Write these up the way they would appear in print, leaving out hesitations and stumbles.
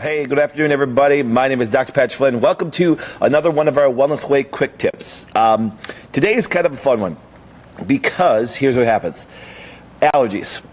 Hey, good afternoon, everybody. My name is Dr. Patrick Flynn. Welcome to another one of our Wellness Way quick tips. Today is kind of a fun one because here's what happens. Allergies.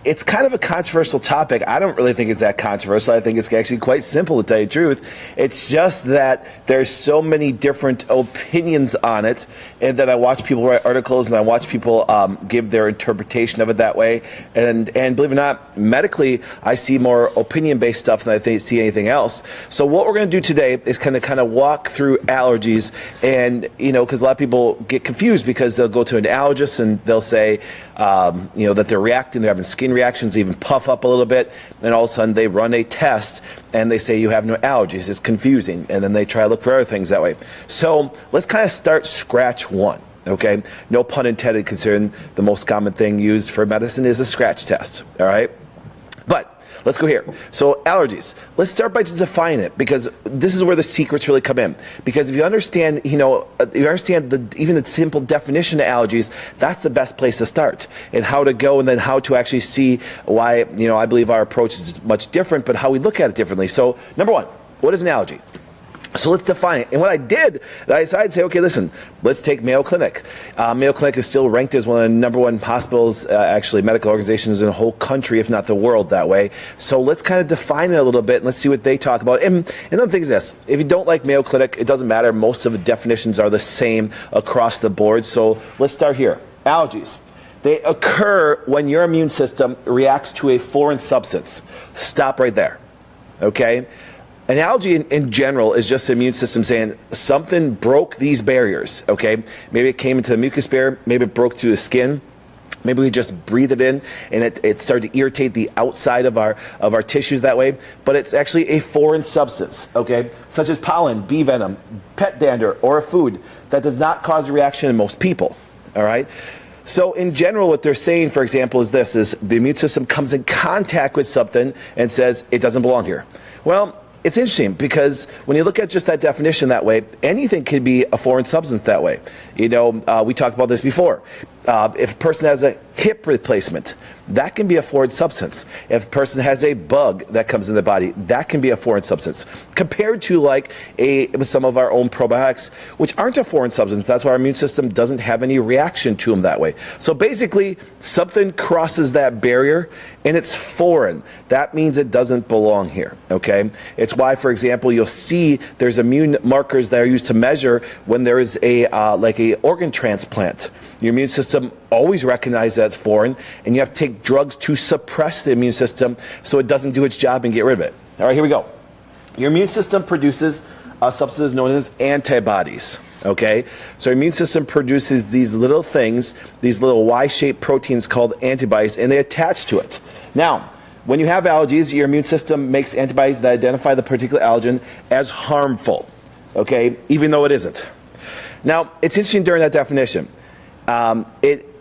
It's kind of a controversial topic. I don't really think it's that controversial. I think it's actually quite simple, to tell you the truth. It's just that there's so many different opinions on it, and then I watch people write articles and I watch people give their interpretation of it that way. And believe it or not, medically, I see more opinion-based stuff than I see anything else. So what we're going to do today is kind of walk through allergies, and because a lot of people get confused because they'll go to an allergist and they'll say, that they're reacting, they're having skin reactions, even puff up a little bit, and all of a sudden they run a test and they say you have no allergies. It's confusing, and then they try to look for other things that way. So let's kind of start scratch one. Okay, no pun intended, considering the most common thing used for medicine is a scratch test. All right, but let's go here. So allergies. Let's start by just defining it, because this is where the secrets really come in. Because if you understand, even the simple definition of allergies, that's the best place to start, and how to go, and then how to actually see why, I believe our approach is much different, but how we look at it differently. So number one, what is an allergy? So let's define it. And what I did, I decided to say, okay, listen, let's take Mayo Clinic. Mayo Clinic is still ranked as one of the #1 hospitals, actually medical organizations in the whole country, if not the world, that way. So let's kind of define it a little bit, and let's see what they talk about. And another thing is this: if you don't like Mayo Clinic, it doesn't matter. Most of the definitions are the same across the board. So let's start here. Allergies. They occur when your immune system reacts to a foreign substance. Stop right there. Okay? An allergy in general is just the immune system saying something broke these barriers, okay? Maybe it came into the mucous barrier, maybe it broke through the skin, maybe we just breathed it in and it started to irritate the outside of our tissues that way, but it's actually a foreign substance, okay? Such as pollen, bee venom, pet dander, or a food that does not cause a reaction in most people, all right? So in general, what they're saying, for example, is this, is the immune system comes in contact with something and says it doesn't belong here. Well, it's interesting because when you look at just that definition that way, anything can be a foreign substance that way. We talked about this before. If a person has a hip replacement, that can be a foreign substance. If a person has a bug that comes in the body, that can be a foreign substance. Compared to some of our own probiotics, which aren't a foreign substance. That's why our immune system doesn't have any reaction to them that way. So basically, something crosses that barrier and it's foreign. That means it doesn't belong here, okay? It's why, for example, you'll see there's immune markers that are used to measure when there is a organ transplant. Your immune system always recognizes that's foreign, and you have to take drugs to suppress the immune system so it doesn't do its job and get rid of it. All right, here we go. Your immune system produces substances known as antibodies. Okay, so your immune system produces these little things, these little Y-shaped proteins called antibodies, and they attach to it. Now, when you have allergies, your immune system makes antibodies that identify the particular allergen as harmful. Okay, even though it isn't. Now, it's interesting during that definition.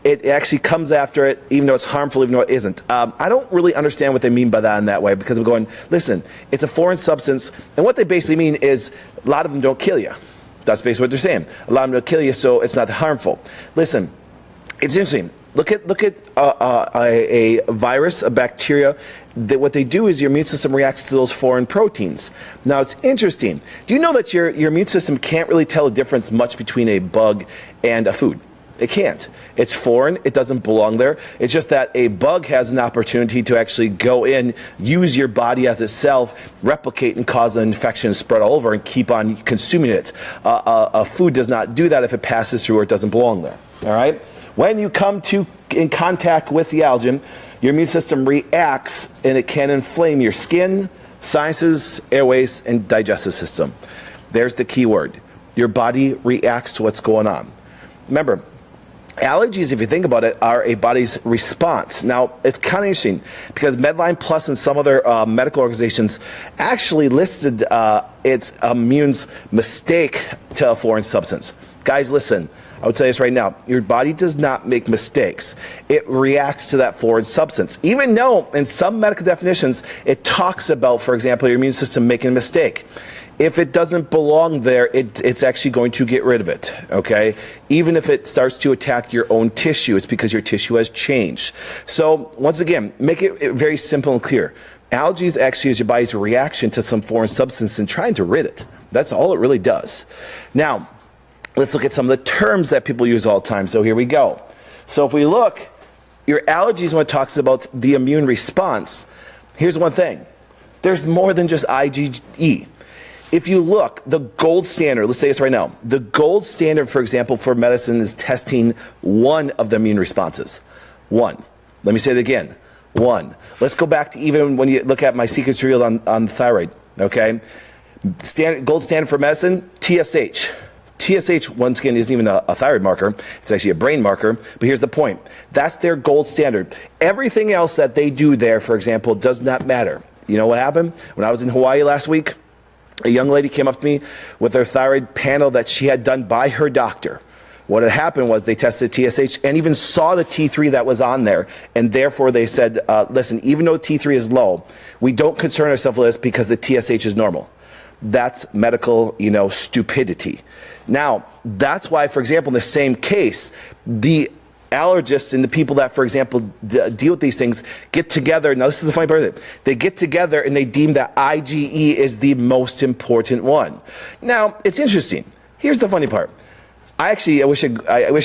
It actually comes after it, even though it's harmful, even though it isn't. I don't really understand what they mean by that in that way, because I'm going, listen, it's a foreign substance, and what they basically mean is a lot of them don't kill you. That's basically what they're saying. A lot of them don't kill you, so it's not harmful. Listen, it's interesting. Look at a virus, a bacteria. What they do is your immune system reacts to those foreign proteins. Now, it's interesting. Do you know that your immune system can't really tell the difference much between a bug and a food? It can't. It's foreign. It doesn't belong there. It's just that a bug has an opportunity to actually go in, use your body as itself, replicate and cause an infection, spread all over, and keep on consuming it. A food does not do that if it passes through or it doesn't belong there. All right? When you come in contact with the allergen, your immune system reacts, and it can inflame your skin, sinuses, airways, and digestive system. There's the key word. Your body reacts to what's going on. Remember, allergies, if you think about it, are a body's response. Now, it's kind of interesting because Medline Plus and some other medical organizations actually listed its immune's mistake to a foreign substance. Guys, listen, I would tell you this right now. Your body does not make mistakes. It reacts to that foreign substance. Even though in some medical definitions, it talks about, for example, your immune system making a mistake. If it doesn't belong there, it's actually going to get rid of it, okay? Even if it starts to attack your own tissue, it's because your tissue has changed. So, once again, make it very simple and clear. Allergies actually is your body's reaction to some foreign substance and trying to rid it. That's all it really does. Now, let's look at some of the terms that people use all the time. So here we go. So if we look, your allergies, when it talks about the immune response, here's one thing. There's more than just IgE. If you look, the gold standard, let's say this right now, the gold standard, for example, for medicine is testing one of the immune responses. One. Let me say it again. One. Let's go back to even when you look at my secrets revealed on thyroid, okay? Gold standard for medicine, TSH. TSH, once again, isn't even a thyroid marker. It's actually a brain marker. But here's the point. That's their gold standard. Everything else that they do there, for example, does not matter. You know what happened? When I was in Hawaii last week, a young lady came up to me with her thyroid panel that she had done by her doctor. What had happened was they tested TSH and even saw the T3 that was on there. And therefore they said, listen, even though T3 is low, we don't concern ourselves with this because the TSH is normal. That's medical, stupidity. Now, that's why, for example, in the same case, the allergists and the people that, for example, deal with these things get together. Now, this is the funny part of it. They get together and they deem that IgE is the most important one. Now, it's interesting. Here's the funny part. I wish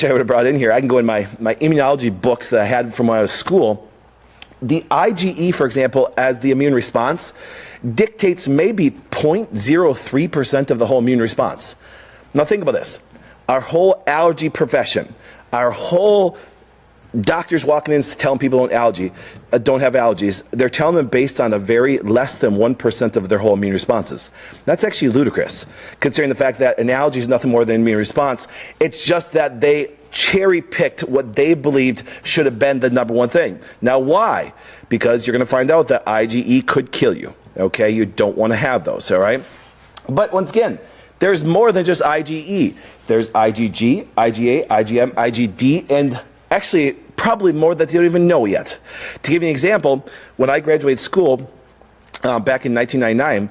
I would have brought in here. I can go in my immunology books that I had from when I was in school. The IgE, for example, as the immune response, dictates maybe 0.03% of the whole immune response. Now think about this. Our whole allergy profession, our whole doctors walking in telling people don't have allergies, they're telling them based on a very less than 1% of their whole immune responses. That's actually ludicrous, considering the fact that an allergy is nothing more than an immune response. It's just that they cherry-picked what they believed should have been the number one thing. Now, why? Because you're going to find out that IgE could kill you, okay? You don't want to have those, all right? But once again, there's more than just IgE. There's IgG, IgA, IgM, IgD, and actually probably more that they don't even know yet. To give you an example, when I graduated school back in 1999,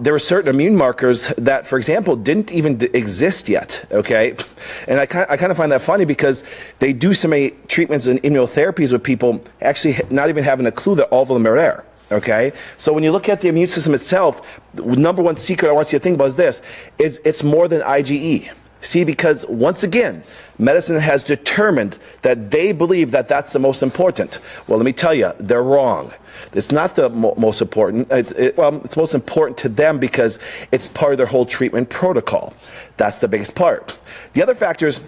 there were certain immune markers that, for example, didn't even exist yet, okay? And I kind of find that funny because they do so many treatments and immunotherapies with people actually not even having a clue that all of them are there, okay? So when you look at the immune system itself, the number one secret I want you to think about is this, is it's more than IgE. See, because once again, medicine has determined that they believe that that's the most important. Well, let me tell you, they're wrong. It's not the most important. It's most important to them because it's part of their whole treatment protocol. That's the biggest part. The other factors,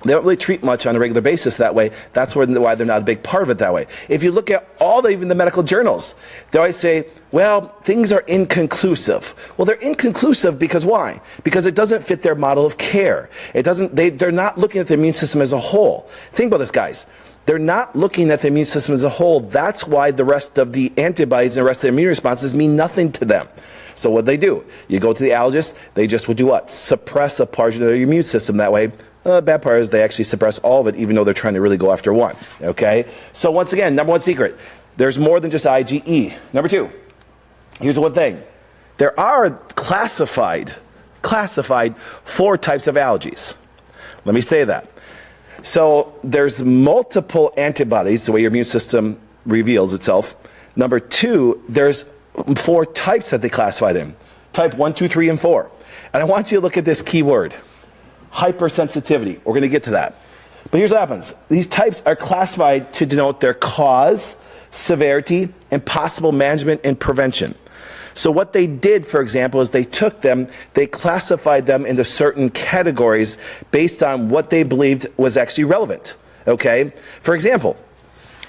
they don't really treat much on a regular basis that way. That's why they're not a big part of it that way. If you look at even the medical journals, they always say, well, things are inconclusive. Well, they're inconclusive because why? Because it doesn't fit their model of care. They're not looking at the immune system as a whole. Think about this, guys. They're not looking at the immune system as a whole. That's why the rest of the antibodies and the rest of the immune responses mean nothing to them. So what they do, you go to the allergist, they just will do what? Suppress a part of their immune system that way. The bad part is they actually suppress all of it, even though they're trying to really go after one, okay? So once again, number one secret, there's more than just IgE. Number two, here's one thing. There are classified 4 types of allergies. Let me say that. So there's multiple antibodies, the way your immune system reveals itself. Number 2, there's 4 types that they classified in. Type 1, 2, 3, and 4. And I want you to look at this key word. Hypersensitivity. We're going to get to that. But here's what happens. These types are classified to denote their cause, severity, and possible management and prevention. So what they did, for example, is they classified them into certain categories based on what they believed was actually relevant. Okay? For example,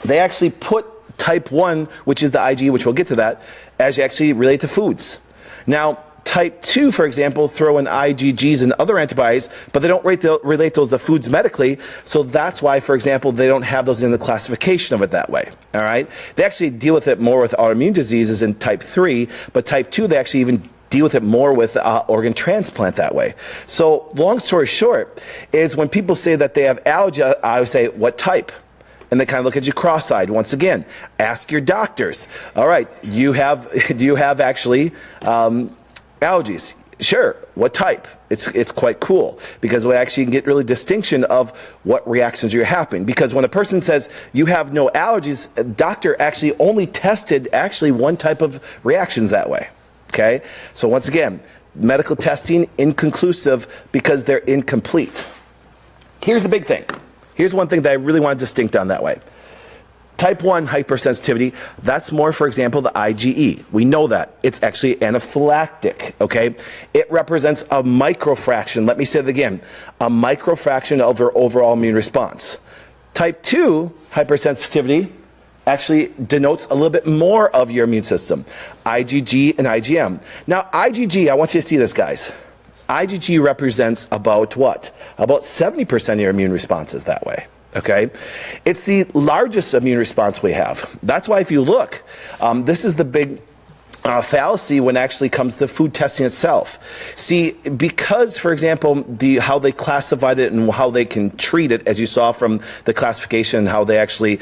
they actually put type 1, which is the IgE, which we'll get to that, as actually related to foods. Now, type 2, for example, throw in IgGs and other antibodies, but they don't relate those to foods medically, so that's why, for example, they don't have those in the classification of it that way, all right? They actually deal with it more with autoimmune diseases in type 3, but type 2, they actually even deal with it more with organ transplant that way. So long story short is when people say that they have allergy, I always say, what type? And they kind of look at you cross-eyed. Once again, ask your doctors. All right, do you have actually allergies? Sure, what type? It's quite cool because we actually can get really distinction of what reactions are happening. Because when a person says you have no allergies, a doctor actually only tested actually one type of reactions that way. Okay, so once again, medical testing inconclusive because they're incomplete. Here's the big thing. Here's one thing that I really want to distinct on that way. Type 1 hypersensitivity, that's more, for example, the IgE. We know that. It's actually anaphylactic, okay? It represents a microfraction. Let me say it again. A microfraction of your overall immune response. Type 2 hypersensitivity actually denotes a little bit more of your immune system. IgG and IgM. Now, IgG, I want you to see this, guys. IgG represents about what? About 70% of your immune responses that way. Okay, it's the largest immune response we have. That's why if you look, this is the big fallacy when it actually comes to food testing itself. See, because, for example, how they classified it and how they can treat it, as you saw from the classification, how they actually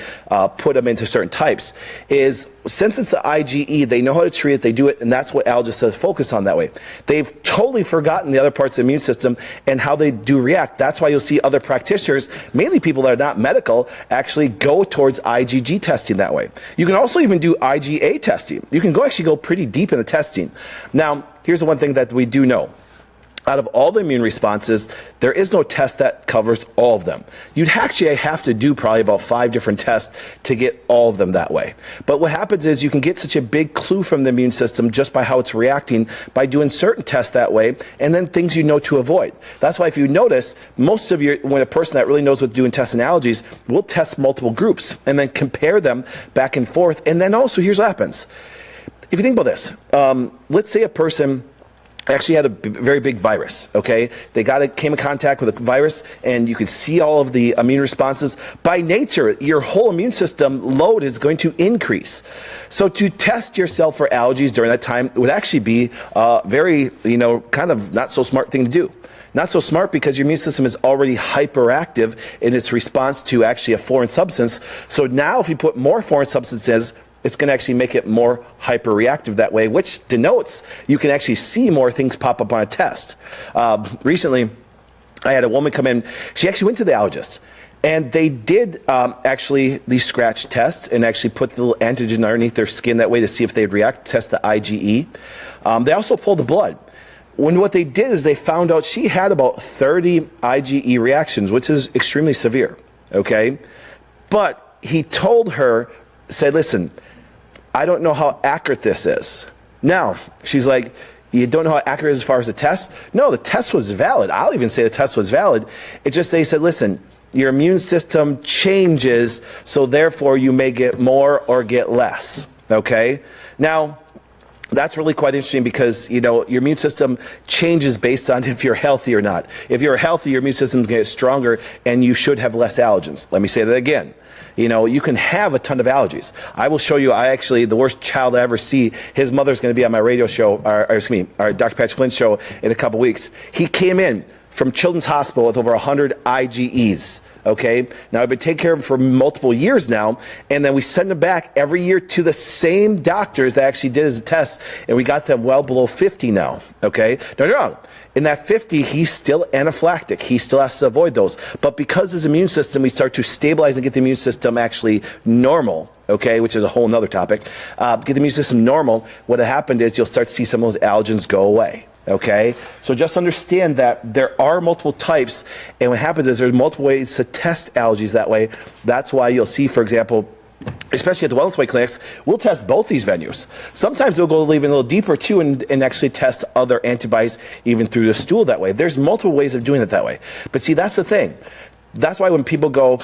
put them into certain types, is since it's the IgE, they know how to treat it, they do it, and that's what allergists says focus on that way. They've totally forgotten the other parts of the immune system and how they do react. That's why you'll see other practitioners, mainly people that are not medical, actually go towards IgG testing that way. You can also even do IgA testing. You can actually go pretty deep in the testing. Now, here's the one thing that we do know. Out of all the immune responses, there is no test that covers all of them. You'd actually have to do probably about 5 different tests to get all of them that way. But what happens is you can get such a big clue from the immune system just by how it's reacting by doing certain tests that way, and then things you know to avoid. That's why if you notice, most of when a person that really knows what to do in tests and allergies will test multiple groups and then compare them back and forth. And then also, here's what happens. If you think about this, let's say a person actually had a very big virus, okay? They came in contact with a virus, and you could see all of the immune responses. By nature, your whole immune system load is going to increase. So to test yourself for allergies during that time would actually be a very, kind of not so smart thing to do. Not so smart because your immune system is already hyperactive in its response to actually a foreign substance. So now if you put more foreign substances, it's going to actually make it more hyperreactive that way, which denotes you can actually see more things pop up on a test. Recently, I had a woman come in. She actually went to the allergist, and they did actually the scratch test and actually put the little antigen underneath their skin that way to see if they'd react, test the IgE. They also pulled the blood. What they did is they found out she had about 30 IgE reactions, which is extremely severe, okay? But he told her, said, listen, I don't know how accurate this is. Now, she's like, you don't know how accurate it is as far as the test? No, the test was valid. I'll even say the test was valid. It's just they said, listen, your immune system changes, so therefore you may get more or get less, okay? Now, that's really quite interesting because, your immune system changes based on if you're healthy or not. If you're healthy, your immune system is going to get stronger and you should have less allergens. Let me say that again. You can have a ton of allergies. I will show you, the worst child I ever see, his mother's going to be on my radio show, our Dr. Patrick Flynn show in a couple weeks. He came in from Children's Hospital with over 100 IgEs, okay? Now, I've been taking care of him for multiple years now, and then we send him back every year to the same doctors that actually did his test, and we got them well below 50 now, okay? No. In that 50, he's still anaphylactic. He still has to avoid those. But because his immune system, we start to stabilize and get the immune system actually normal, okay, which is a whole nother topic. Get the immune system normal, what happened is you'll start to see some of those allergens go away. Okay, so just understand that there are multiple types, and what happens is there's multiple ways to test allergies that way. That's why you'll see, for example, especially at the Wellness Way clinics, we'll test both these venues. Sometimes we'll go even a little deeper too and actually test other antibodies even through the stool that way. There's multiple ways of doing it that way. But see, that's the thing. That's why when people go,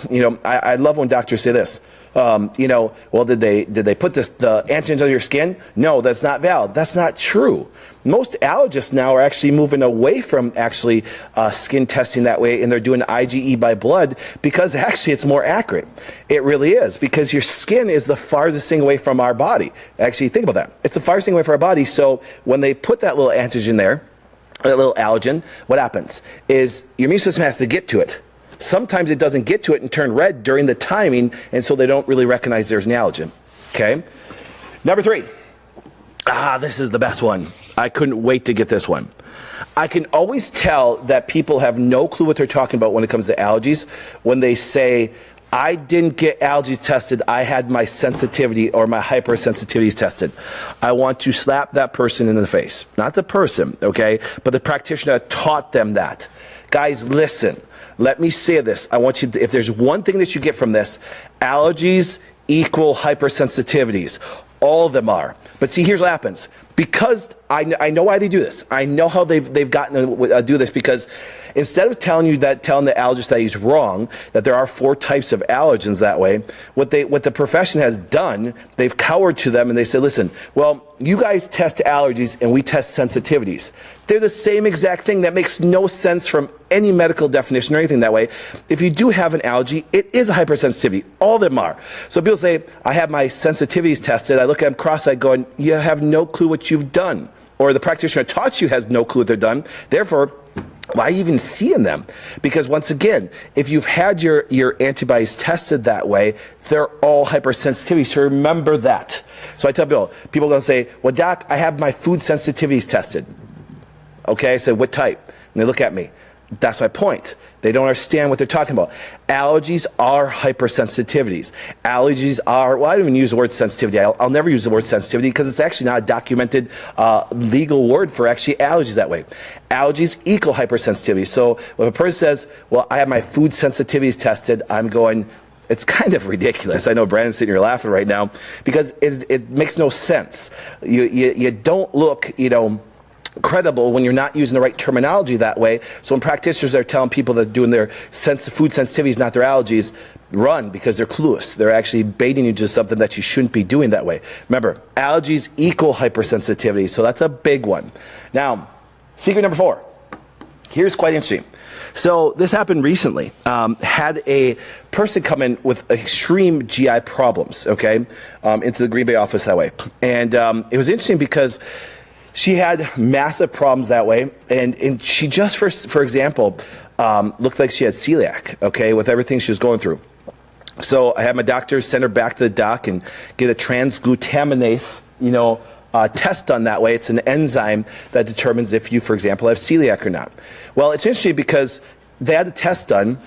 I love when doctors say this. Well, did they put the antigens on your skin? No, that's not valid. That's not true. Most allergists now are actually moving away from actually skin testing that way, and they're doing IgE by blood because actually it's more accurate. It really is, because your skin is the farthest thing away from our body. Actually, think about that. It's the farthest thing away from our body. So when they put that little antigen there, that little allergen, what happens is your immune system has to get to it. Sometimes it doesn't get to it and turn red during the timing, and so they don't really recognize there's an allergen. Okay? Number 3. This is the best one. I couldn't wait to get this one. I can always tell that people have no clue what they're talking about when it comes to allergies when they say, I didn't get allergies tested, I had my sensitivity or my hypersensitivities tested. I want to slap that person in the face. Not the person, okay, but the practitioner that taught them that. Guys, listen, let me say this. I want you to, if there's one thing that you get from this, allergies equal hypersensitivities. All of them are. But see, here's what happens. Because I know why they do this. I know how they've gotten to do this, because instead of telling the allergist that he's wrong, that there are 4 types of allergens that way, what the profession has done, they've cowered to them and they say, listen, well, you guys test allergies and we test sensitivities. They're the same exact thing. That makes no sense from any medical definition or anything that way. If you do have an allergy, it is a hypersensitivity. All of them are. So people say, I have my sensitivities tested. I look at them cross-eyed going, you have no clue what you've done. Or the practitioner taught you has no clue what they're done. Therefore, why even seeing them? Because once again, if you've had your antibodies tested that way, they're all hypersensitivity. So remember that. So I tell people are going to say, well, doc, I have my food sensitivities tested. Okay, I said, what type? And they look at me. That's my point. They don't understand what they're talking about. Allergies are hypersensitivities. Allergies are, well, I don't even use the word sensitivity. I'll never use the word sensitivity because it's actually not a documented legal word for actually allergies that way. Allergies equal hypersensitivity. So when a person says, well, I have my food sensitivities tested, I'm going, it's kind of ridiculous. I know Brandon's sitting here laughing right now because it makes no sense. You don't look, credible when you're not using the right terminology that way. So when practitioners are telling people that doing their food sensitivities, not their allergies, run, because they're clueless. They're actually baiting you to something that you shouldn't be doing that way. Remember, allergies equal hypersensitivity, so that's a big one. Now, secret number 4. Here's quite interesting. So this happened recently. Had a person come in with extreme GI problems, okay, into the Green Bay office that way. And it was interesting because she had massive problems that way, and she just, for example, looked like she had celiac, okay, with everything she was going through. So I had my doctor send her back to the doc and get a transglutaminase, test done that way. It's an enzyme that determines if you, for example, have celiac or not. Well, it's interesting because they had the test done.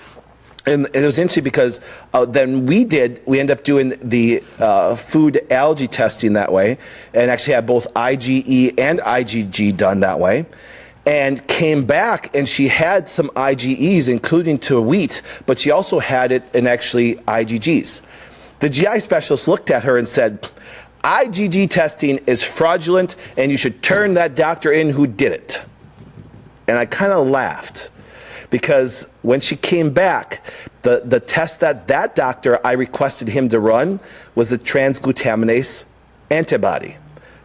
And it was interesting because then we ended up doing the food allergy testing that way, and actually had both IgE and IgG done that way, and came back and she had some IgEs, including to wheat, but she also had it in actually IgGs. The GI specialist looked at her and said, IgG testing is fraudulent and you should turn that doctor in who did it. And I kind of laughed. Because when she came back, the test that doctor I requested him to run was the transglutaminase antibody.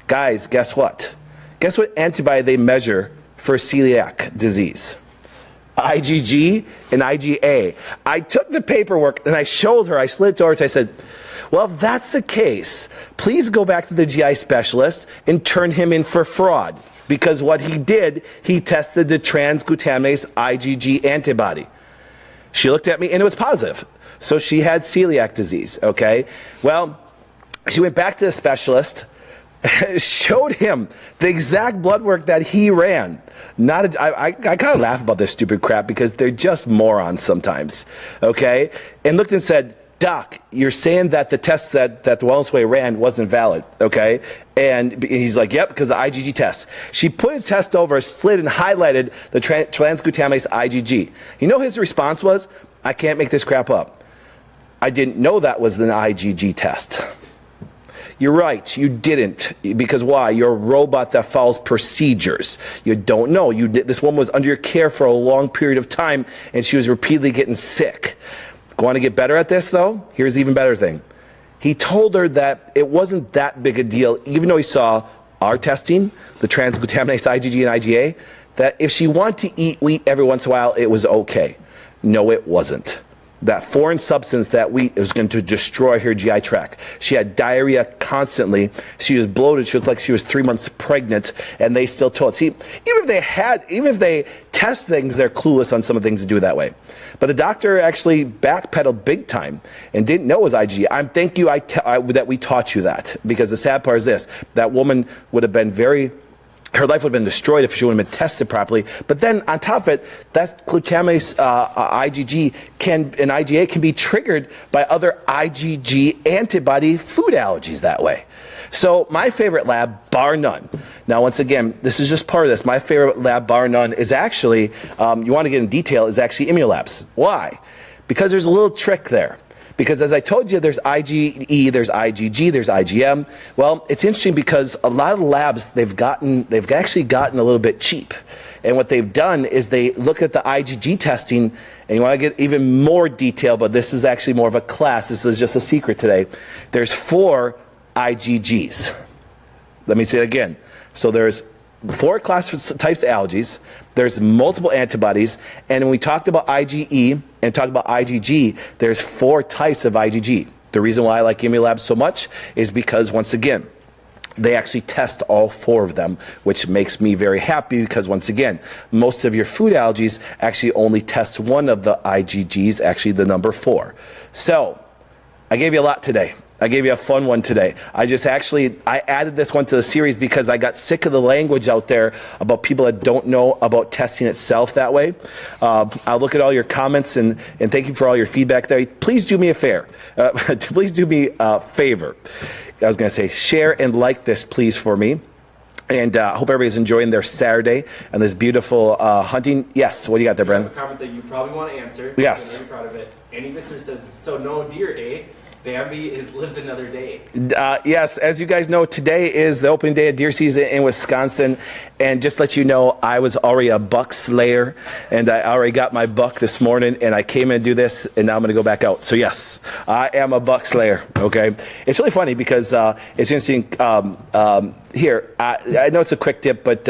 Guys, guess what? Guess what antibody they measure for celiac disease? IgG and IgA. I took the paperwork and I showed her, I slid it to her, and I said, well, if that's the case, please go back to the GI specialist and turn him in for fraud. Because what he did, he tested the transglutaminase IgG antibody. She looked at me and it was positive. So she had celiac disease, okay? Well, she went back to the specialist, showed him the exact blood work that he ran. I kind of laugh about this stupid crap because they're just morons sometimes, okay? And looked and said, Doc, you're saying that the test that the Wellness Way ran wasn't valid, okay? And he's like, yep, because the IgG test. She put a test over, slid and highlighted the transglutaminase IgG. You know his response was, I can't make this crap up. I didn't know that was an IgG test. You're right, you didn't. Because why? You're a robot that follows procedures. You don't know. This woman was under your care for a long period of time, and she was repeatedly getting sick. Want to get better at this, though? Here's the even better thing. He told her that it wasn't that big a deal, even though he saw our testing, the transglutaminase IgG and IgA, that if she wanted to eat wheat every once in a while, it was okay. No, it wasn't. That foreign substance, that wheat, was going to destroy her GI tract. She had diarrhea constantly. She was bloated. She looked like she was 3 months pregnant, and they still told. See, even if they test things, they're clueless on some of the things to do that way. But the doctor actually backpedaled big time and didn't know it was IgG. Thank you that we taught you that, because the sad part is this: that woman would have been very her life would have been destroyed if she wouldn't have been tested properly. But then on top of it, that glutamase IgG and IgA can be triggered by other IgG antibody food allergies that way. So my favorite lab, bar none. Now, once again, this is just part of this. My favorite lab, bar none, is actually, you want to get in detail, is actually Immunolabs. Why? Because there's a little trick there. Because as I told you, there's IgE, there's IgG, there's IgM. Well, it's interesting because a lot of the labs, they've actually gotten a little bit cheap. And what they've done is they look at the IgG testing, and you want to get even more detail, but this is actually more of a class. This is just a secret today. There's 4 IgGs. Let me say it again. So there's 4 types of allergies. There's multiple antibodies. And when we talked about IgE and talked about IgG, there's 4 types of IgG. The reason why I like Immunolabs so much is because, once again, they actually test all 4 of them, which makes me very happy because, once again, most of your food allergies actually only test one of the IgGs, actually the number 4. So I gave you a lot today. I gave you a fun one today. I added this one to the series because I got sick of the language out there about people that don't know about testing itself that way. I'll look at all your comments and thank you for all your feedback there. Please do me a favor. Please do me a favor. I was going to say share and like this, please, for me. And I hope everybody's enjoying their Saturday and this beautiful hunting. Yes, what do you got there, Brennan? I have a comment that you probably want to answer. Yes. I'm very proud of it. Any listener says, so no deer, eh? Bambi lives another day. Yes, as you guys know, today is the opening day of deer season in Wisconsin. And just to let you know, I was already a buck slayer, and I already got my buck this morning, and I came in to do this, and now I'm going to go back out. So yes, I am a buck slayer, okay? It's really funny because it's interesting. Here, I know it's a quick tip, but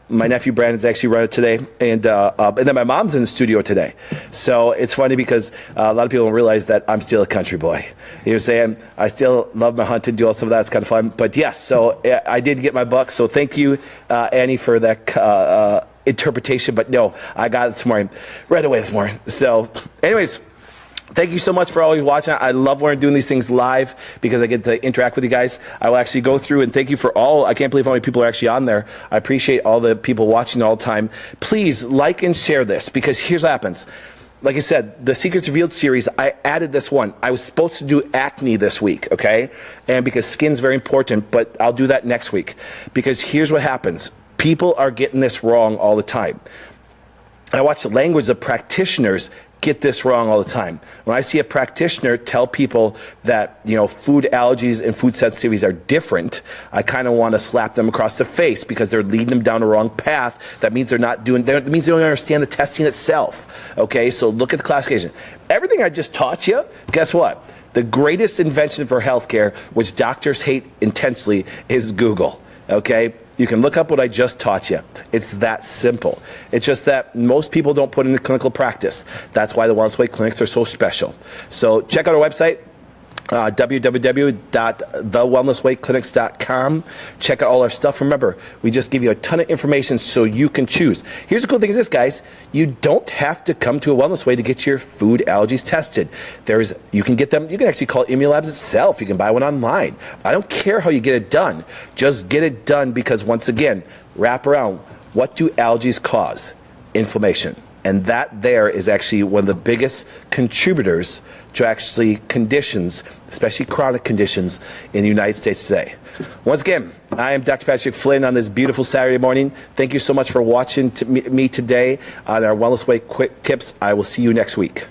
my nephew Brandon's actually run it today, and then my mom's in the studio today. So it's funny because a lot of people don't realize that I'm still a country boy. You know what I'm saying? I still love my hunting, do all some of that. It's kind of fun. But yes, so I did get my buck. So thank you, Annie, for that interpretation. But no, I got it this morning, right away this morning. So anyways, thank you so much for all you watching. I love when we're doing these things live because I get to interact with you guys. I will actually go through and thank you for all. I can't believe how many people are actually on there. I appreciate all the people watching all the time. Please like and share this because here's what happens. Like I said, the Secrets Revealed series, I added this one. I was supposed to do acne this week, okay? And because skin's very important, but I'll do that next week. Because here's what happens. People are getting this wrong all the time. I watch the language of practitioners get this wrong all the time. When I see a practitioner tell people that, you know, food allergies and food sensitivities are different, I kind of want to slap them across the face because they're leading them down the wrong path. That means they're not doing, that means they don't understand the testing itself. Okay, so look at the classification. Everything I just taught you, guess what? The greatest invention for healthcare, which doctors hate intensely, is Google. Okay? You can look up what I just taught you. It's that simple. It's just that most people don't put it into clinical practice. That's why the Wellness Way clinics are so special. So check out our website, www.thewellnesswayclinics.com. Check out all our stuff. Remember, we just give you a ton of information so you can choose. Here's the cool thing is this, guys. You don't have to come to a Wellness Way to get your food allergies tested. You can get them. You can actually call Immunolabs itself. You can buy one online. I don't care how you get it done. Just get it done because, once again, wrap around. What do allergies cause? Inflammation. And that there is actually one of the biggest contributors to actually conditions, especially chronic conditions in the United States today. Once again, I am Dr. Patrick Flynn on this beautiful Saturday morning. Thank you so much for watching me today on our Wellness Way Quick Tips. I will see you next week.